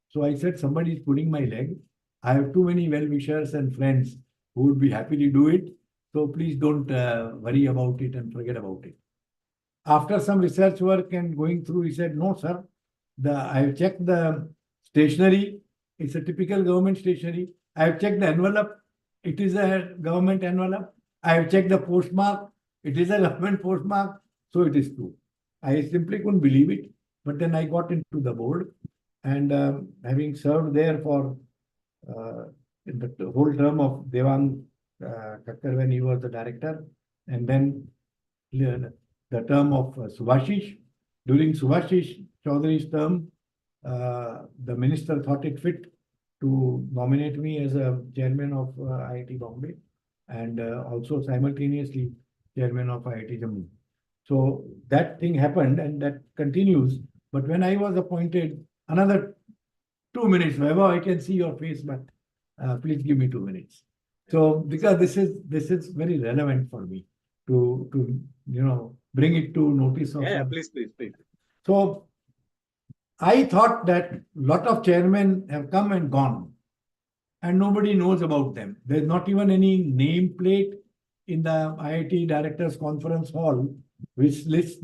Speaker 3: So I said, somebody is pulling my leg. I have too many well-wishers and friends who would be happy to do it. So please don't worry about it and forget about it. After some research work and going through, he said, no, sir, I have checked the stationery. It's a typical government stationery. I have checked the envelope. It is a government envelope. I have checked the postmark. It is a government postmark. So it is true. I simply couldn't believe it. But then I got into the board, and having served there for the whole term of Devang Thakkar when he was the director, and then the term of Subhashish. During Subhashish Chaudhary's term, the minister thought it fit to nominate me as a chairman of IIT Bombay, and also simultaneously chairman of IIT Jammu. So that thing happened, and that continues. But when I was appointed, another 2 minutes, Vaibhav, I can see your face, but please give me 2 minutes. So because this is very relevant for me to bring it to notice of.
Speaker 1: Yeah, please.
Speaker 3: So I thought that a lot of chairmen have come and gone, and nobody knows about them. There's not even any nameplate in the IIT Directors Conference Hall, which puts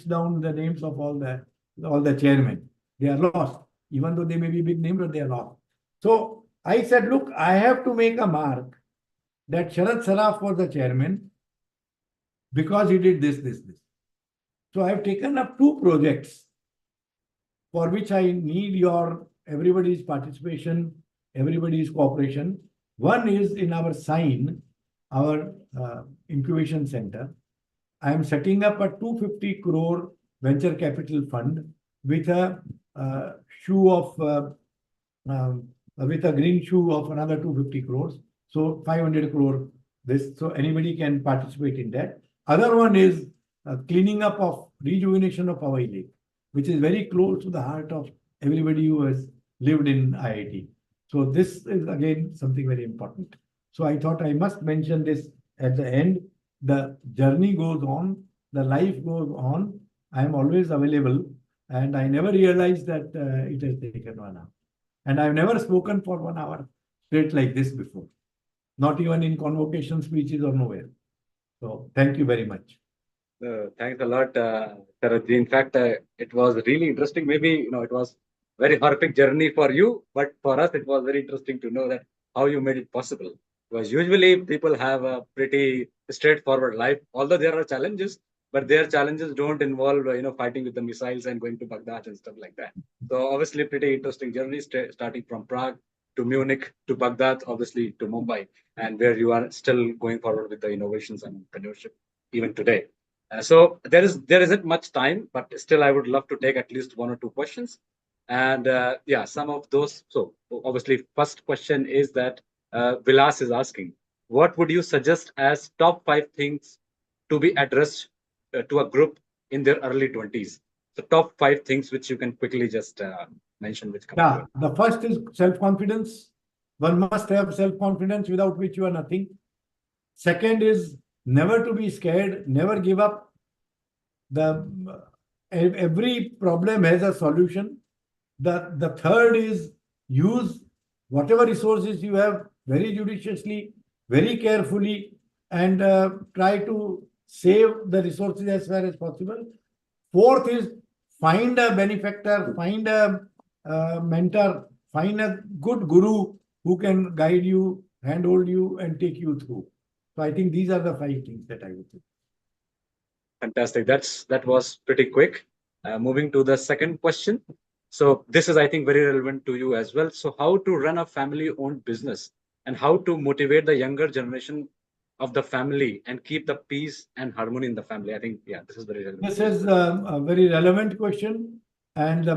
Speaker 3: down the names of all the chairmen. They are lost, even though they may be big names, but they are lost. So I said, look, I have to make a mark that Sharad Saraf was the chairman because he did this. So I have taken up 2 projects for which I need everybody's participation, everybody's cooperation. One is in our sign, our incubation center. I am setting up a 250 crore venture capital fund with a with a green shoe of another 250 crores. So 500 crore so anybody can participate in that. Other one is cleaning up of rejuvenation of Powai Lake, which is very close to the heart of everybody who has lived in IIT. So this is again something very important. So I thought I must mention this at the end. The journey goes on, the life goes on. I am always available, and I never realized that it has taken 1 hour. And I've never spoken for 1 hour straight like this before, not even in convocation speeches or nowhere. So thank you very much.
Speaker 1: Thanks a lot, Sharad. In fact, it was really interesting. Maybe it was very horrific journey for you, but for us it was very interesting to know that how you made it possible. Because usually people have a pretty straightforward life, although there are challenges, but their challenges don't involve fighting with the missiles and going to Baghdad and stuff like that. So obviously pretty interesting journey, starting from Prague to Munich to Baghdad, obviously to Mumbai, and where you are still going forward with the innovations and entrepreneurship even today. So there isn't much time, but still I would love to take at least 1 or 2 questions. And yeah, some of those. So obviously, first question is that Vilas is asking, what would you suggest as top 5 things to be addressed to a group in their early 20s? So top 5 things which you can quickly just mention, which come to
Speaker 3: Yeah, the first is self-confidence. One must have self-confidence, without which you are nothing. Second is never to be scared, never give up. Every problem has a solution. The third is use whatever resources you have very judiciously, very carefully, and try to save the resources as far as possible. Fourth is find a benefactor, find a mentor, find a good guru who can guide you, handhold you, and take you through. So I think these are the 5 things that I would say.
Speaker 1: Fantastic. That was pretty quick. Moving to the second question. So this is, I think, very relevant to you as well. So how to run a family-owned business and how to motivate the younger generation of the family and keep the peace and harmony in the family. I think, yeah, this is very relevant.
Speaker 3: This is a very relevant question. And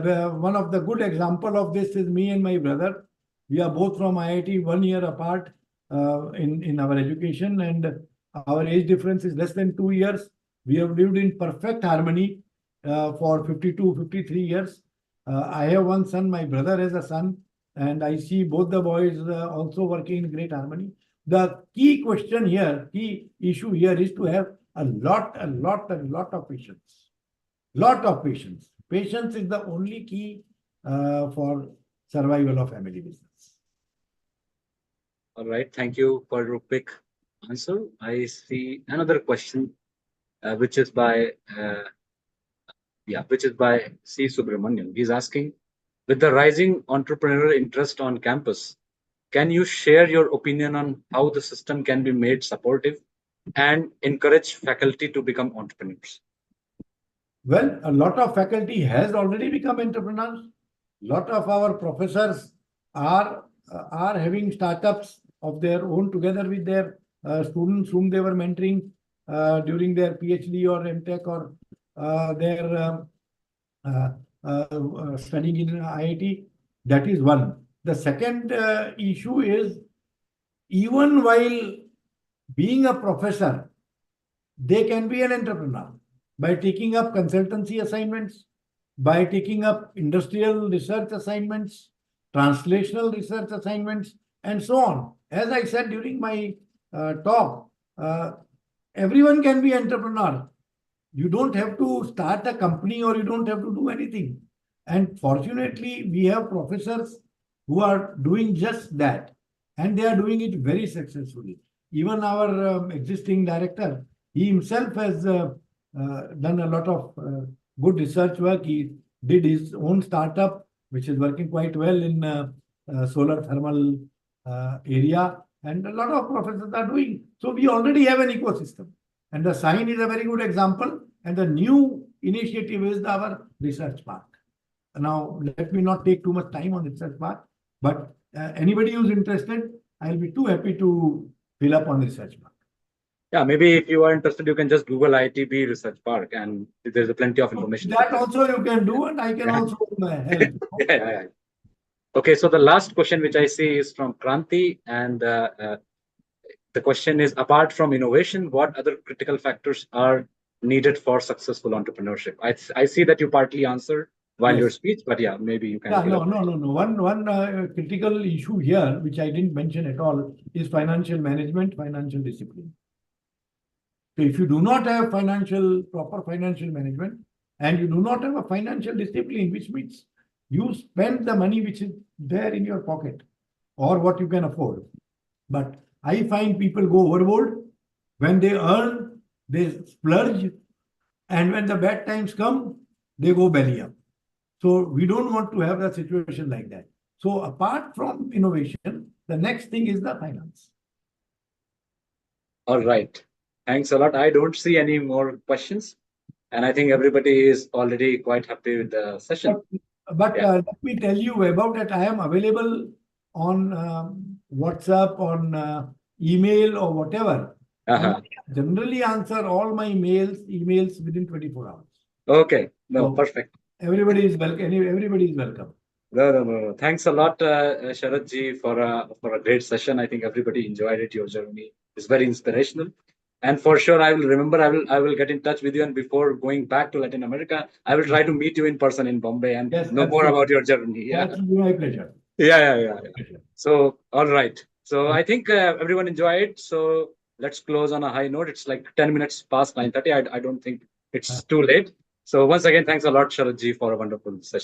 Speaker 3: one of the good example of this is me and my brother. We are both from IIT, 1 year apart in our education, and our age difference is less than 2 years. We have lived in perfect harmony for 52, 53 years. I have 1 son, my brother has a son, and I see both the boys also working in great harmony. The key question here, key issue here is to have a lot of patience. Lot of patience. Patience is the only key for survival of family business.
Speaker 1: All right. Thank you for your quick answer. I see another question, which is by C. Subramanian. He's asking, with the rising entrepreneurial interest on campus, can you share your opinion on how the system can be made supportive and encourage faculty to become entrepreneurs?
Speaker 3: Well, a lot of faculty has already become entrepreneurs. A lot of our professors are having startups of their own together with their students whom they were mentoring during their PhD or MTech or their studying in IIT. That is one. The second issue is, even while being a professor, they can be an entrepreneur by taking up consultancy assignments, by taking up industrial research assignments, translational research assignments, and so on. As I said during my talk, everyone can be entrepreneur. You don't have to start a company or you don't have to do anything. And fortunately, we have professors who are doing just that, and they are doing it very successfully. Even our existing director, he himself has done a lot of good research work. He did his own startup, which is working quite well in solar thermal area, and a lot of professors are doing. So we already have an ecosystem. And the sign is a very good example. And the new initiative is our research park. Now, let me not take too much time on research park, but anybody who's interested, I'll be too happy to fill up on research park.
Speaker 1: Yeah, maybe if you are interested, you can just Google ITB Research Park, and there's plenty of information.
Speaker 3: That also you can do, and I can also help.
Speaker 1: Yeah. Okay, so the last question which I see is from Kranti, and the question is, apart from innovation, what other critical factors are needed for successful entrepreneurship? I see that you partly answered while your speech, but yeah, maybe you can.
Speaker 3: Yeah, no. One critical issue here, which I didn't mention at all, is financial management, financial discipline. So if you do not have proper financial management, and you do not have a financial discipline, which means you spend the money which is there in your pocket or what you can afford. But I find people go overboard. When they earn, they splurge. And when the bad times come, they go belly up. So we don't want to have a situation like that. So apart from innovation, the next thing is the finance.
Speaker 1: All right. Thanks a lot. I don't see any more questions. And I think everybody is already quite happy with the session.
Speaker 3: But let me tell you about that. I am available on WhatsApp, on email or whatever. I generally answer all my emails within 24 hours.
Speaker 1: Okay. No,
Speaker 3: So
Speaker 1: perfect.
Speaker 3: Everybody is welcome. Everybody is welcome.
Speaker 1: No. Thanks a lot, Sharad ji, for a great session. I think everybody enjoyed it. Your journey is very inspirational. And for sure, I will remember, I will get in touch with you. And before going back to Latin America, I will try to meet you in person in Bombay and know more about your journey. Yeah.
Speaker 3: That will be my pleasure.
Speaker 1: Yeah. So, all right. So I think everyone enjoyed. So let's close on a high note. It's like 10 minutes past 9:30. I don't think it's too late. So once again, thanks a lot, Sharad ji, for a wonderful session.